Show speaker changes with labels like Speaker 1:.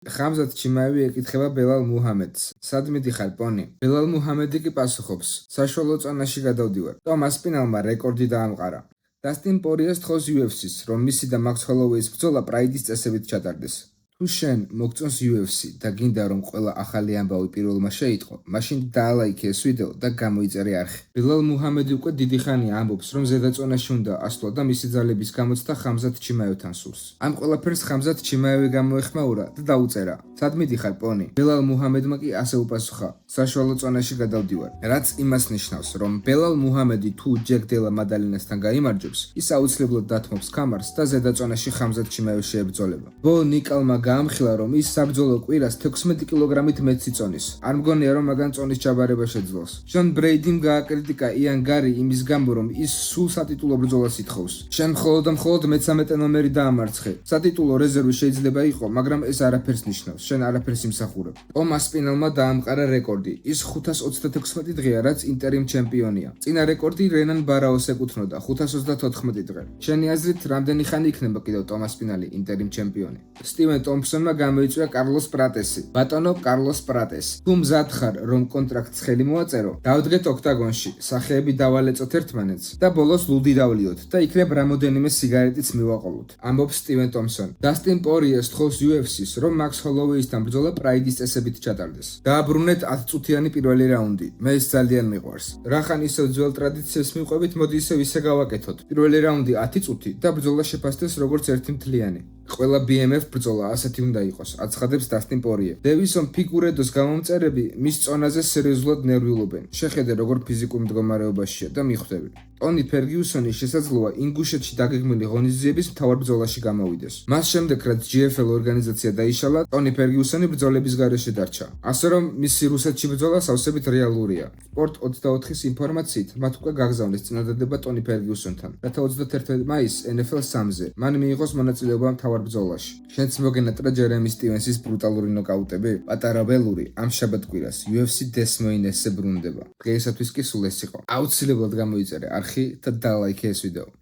Speaker 1: ხამზათ ჩიმაევი ეკითხება ბელალ მუჰამედს. სად მიდიხარ, პონი? ბელალ მუჰამედი კი პასუხობს. საშუალო წონაში გადავდივარ. ტომას პინალმა რეკორდი დაამყარა. დასტინ პორიეს თხოვს UFC-ს, რომ მისი და მაქს ჰოლოუეის ბრძოლა პრაიდის წესებით ჩატარდეს. თუ შენ მოგწონს UFC და გინდა რომ ყველა ახალი ამბავი პირველმა შეიტყო, მაშინ დაალაიქე ეს ვიდეო და გამოიწერე არხი. ბელალ მუჰამედი უკვე დიდი ხანია ამბობს, რომ ზედაწონაში უნდა ასვლა და მისი ძალების გამოცდა ხამზათ ჩიმაევთან სურს. ამ ყველაფერს ხამზათ ჩიმაევი გამოეხმაურა და დაუწერა. სად მიდიხარ, პონი? ბელალ მუჰამედმა კი ასე უპასუხა. საშუალო წონაში გადავდივარ. რაც იმას ნიშნავს, რომ ბელალ მუჰამედი თუ ჯეკ დელა მადალინასთან გაიმარჯვებს, ის აუცილებლად დათმობს კამარს და ზედაწონაში ხამზათ ჩიმაევი შეებრძოლება. ბო ნიკალმა გაამხილა, რომ ის საბრძოლო კვირას 16 კილოგრამით მეტს იწონის. არ მგონია, რომ მაგან წონის ჩაბარება შეძლოს. ჯონ ბრეიდიმ გააკრიტიკა იან გარი იმის გამო, რომ ის სულ სატიტულო ბრძოლას ითხოვს. შენ მხოლოდ და მხოლოდ მე-13 ნომერი დაამარცხე. სატიტულო რეზერვი შეიძლება იყო, მაგრამ ეს არაფერს ნიშნავს. შენ არაფერს იმსახურებ. ტომას პინალმა დაამყარა რეკორდი. ის 536 დღეა, რაც ინტერიმ ჩემპიონია. წინა რეკორდი რენან ბარაოს ეკუთვნოდა 534 დღე. შენი აზრით, რამდენი ხანი იქნება კიდევ ტომას პინალი ინტერიმ ჩემპიონი? სტივენ ტომპსონმა გამოიწვია კარლოს პრატესი. ბატონო კარლოს პრატესი. თუ მზად ხარ, რომ კონტრაქტს ხელი მოაწერო, დავდგეთ ოქტაგონში, სახეები დავალეწოთ ერთმანეთს და ბოლოს ლუდი დავლიოთ და იქნებ რამოდენიმე სიგარეტიც მივაყოლოთ. ამბობს სტივენ ტომპსონი. დასტინ პორიეს თხოვს UFC-ს, რომ მაქს ჰოლოუეისთან ბრძოლა პრაიდის წესებით ჩატარდეს. დააბრუნეთ 10 წუთიანი პირველი რაუნდი. მე ეს ძალიან მიყვარს. რახან ისევ ძველ ტრადიციებს მივყვებით, მოდი ისე გავაკეთოთ. პირველი რაუნდი 10 წუთი და ბრძოლა შეფასდეს როგორც ერთი მთლიანი. ყველა BMF ბრძოლა ასეთი უნდა იყოს, აცხადებს დასტინ პორიე. დევისონ ფიგურედოს გამომწერები მის წონაზე სერიოზულად ნერვიულობენ. შეხედე, როგორ ფიზიკურ მდგომარეობაშია და მიხვდები. ტონი ფერგიუსონი შესაძლოა ინგუშეთში დაგეგმილი ღონისძიების მთავარ ბრძოლაში გამოვიდეს. მას შემდეგ, რაც GFL ორგანიზაცია დაიშალა, ტონი ფერგიუსონი ბრძოლების გარეშე დარჩა. ასე რომ, მისი რუსეთში ბრძოლა სავსებით რეალურია. სპორტ 24-ის ინფორმაციით, მათ უკვე გაგზავნეს წინადადება ტონი ფერგიუსონთან, რათა 31 მაისს NFL 3-ზე მან მიიღოს მონაწილეობა მთავარ ბრძოლაში. შენც მოგენატრა ჯერემი სტივენსის ბრუტალური ნოკაუტები? პატარა ველური ამ შაბათ-კვირას UFC Des Moines-ზე ბრუნდება. დღეისათვის კი სულ ეს იყო. აუცილებლად გამოიწერე არხი და დალაიქე ეს ვიდეო.